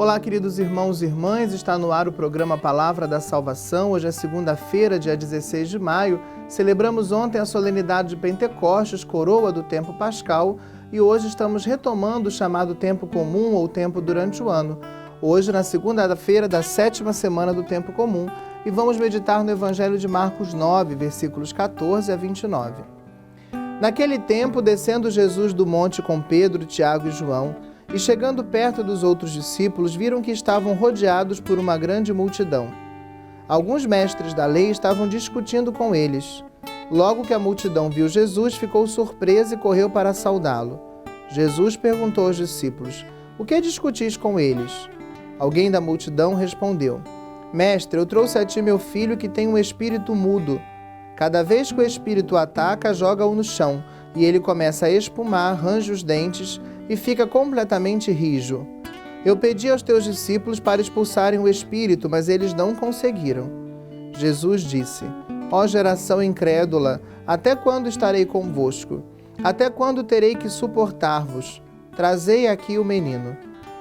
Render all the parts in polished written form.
Olá, queridos irmãos e irmãs, está no ar o programa Palavra da Salvação. Hoje é segunda-feira, dia 16 de maio. Celebramos ontem a solenidade de Pentecostes, coroa do tempo pascal, e hoje estamos retomando o chamado tempo comum ou tempo durante o ano. Hoje, na segunda-feira da 7ª semana do tempo comum, e vamos meditar no Evangelho de Marcos 9, versículos 14 a 29. Naquele tempo, descendo Jesus do monte com Pedro, Tiago e João, e chegando perto dos outros discípulos, viram que estavam rodeados por uma grande multidão. Alguns mestres da lei estavam discutindo com eles. Logo que a multidão viu Jesus, ficou surpresa e correu para saudá-lo. Jesus perguntou aos discípulos: "O que discutis com eles?" Alguém da multidão respondeu: "Mestre, eu trouxe a ti meu filho que tem um espírito mudo. Cada vez que o espírito o ataca, joga-o no chão, e ele começa a espumar, arranja os dentes e fica completamente rijo. Eu pedi aos teus discípulos para expulsarem o espírito, mas eles não conseguiram." Jesus disse: "Ó geração incrédula, até quando estarei convosco? Até quando terei que suportar-vos? Trazei aqui o menino."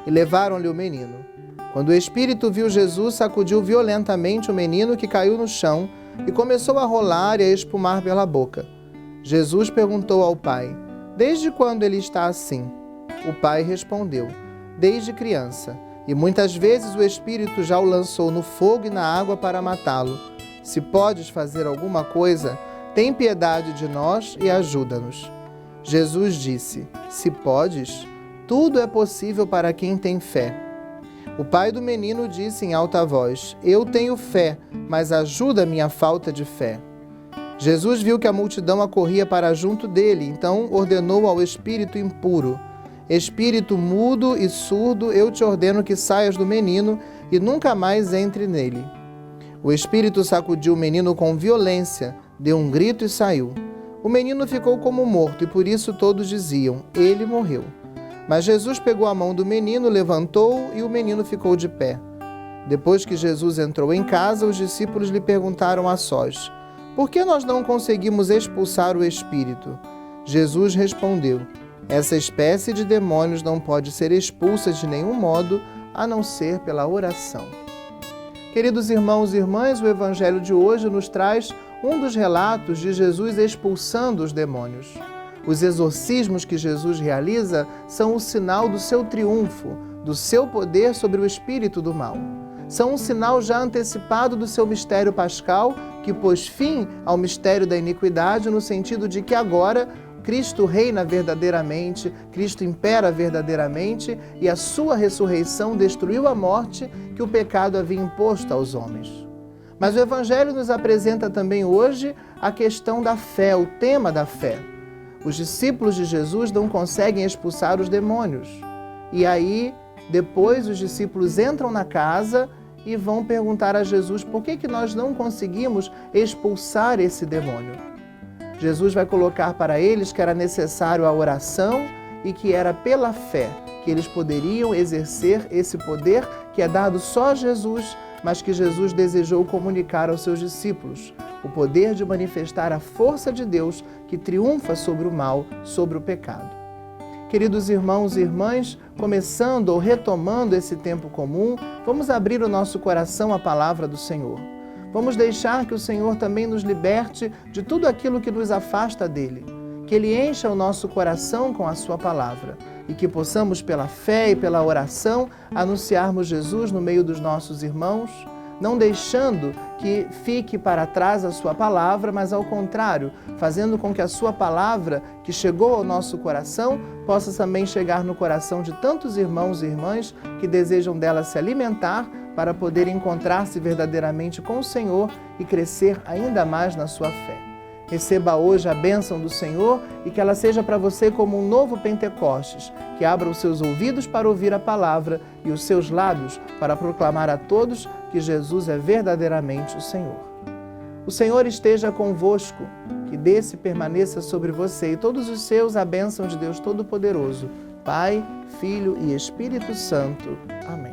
E levaram-lhe o menino. Quando o espírito viu Jesus, sacudiu violentamente o menino, que caiu no chão e começou a rolar e a espumar pela boca. Jesus perguntou ao pai: "Desde quando ele está assim?" O pai respondeu: "Desde criança, e muitas vezes o espírito já o lançou no fogo e na água para matá-lo. Se podes fazer alguma coisa, tem piedade de nós e ajuda-nos." Jesus disse: "Se podes, tudo é possível para quem tem fé." O pai do menino disse em alta voz: "Eu tenho fé, mas ajuda a minha falta de fé." Jesus viu que a multidão acorria para junto dele, então ordenou ao espírito impuro: "Espírito mudo e surdo, eu te ordeno que saias do menino e nunca mais entre nele." O espírito sacudiu o menino com violência, deu um grito e saiu. O menino ficou como morto e por isso todos diziam: "Ele morreu." Mas Jesus pegou a mão do menino, levantou-o e o menino ficou de pé. Depois que Jesus entrou em casa, os discípulos lhe perguntaram a sós: "Por que nós não conseguimos expulsar o espírito?" Jesus respondeu: "Essa espécie de demônios não pode ser expulsa de nenhum modo, a não ser pela oração." Queridos irmãos e irmãs, o Evangelho de hoje nos traz um dos relatos de Jesus expulsando os demônios. Os exorcismos que Jesus realiza são o sinal do seu triunfo, do seu poder sobre o espírito do mal. São um sinal já antecipado do seu mistério pascal, que pôs fim ao mistério da iniquidade, no sentido de que agora Cristo reina verdadeiramente, Cristo impera verdadeiramente, e a sua ressurreição destruiu a morte que o pecado havia imposto aos homens. Mas o Evangelho nos apresenta também hoje a questão da fé, o tema da fé. Os discípulos de Jesus não conseguem expulsar os demônios. E aí, depois, os discípulos entram na casa e vão perguntar a Jesus por que nós não conseguimos expulsar esse demônio. Jesus vai colocar para eles que era necessário a oração e que era pela fé que eles poderiam exercer esse poder que é dado só a Jesus, mas que Jesus desejou comunicar aos seus discípulos. O poder de manifestar a força de Deus que triunfa sobre o mal, sobre o pecado. Queridos irmãos e irmãs, começando ou retomando esse tempo comum, vamos abrir o nosso coração à palavra do Senhor. Vamos deixar que o Senhor também nos liberte de tudo aquilo que nos afasta dele, que Ele encha o nosso coração com a sua palavra e que possamos, pela fé e pela oração, anunciarmos Jesus no meio dos nossos irmãos, não deixando que fique para trás a sua palavra, mas ao contrário, fazendo com que a sua palavra, que chegou ao nosso coração, possa também chegar no coração de tantos irmãos e irmãs que desejam dela se alimentar para poder encontrar-se verdadeiramente com o Senhor e crescer ainda mais na sua fé. Receba hoje a bênção do Senhor e que ela seja para você como um novo Pentecostes, que abra os seus ouvidos para ouvir a palavra e os seus lábios para proclamar a todos que Jesus é verdadeiramente o Senhor. O Senhor esteja convosco, que desce e permaneça sobre você e todos os seus a bênção de Deus Todo-Poderoso, Pai, Filho e Espírito Santo. Amém.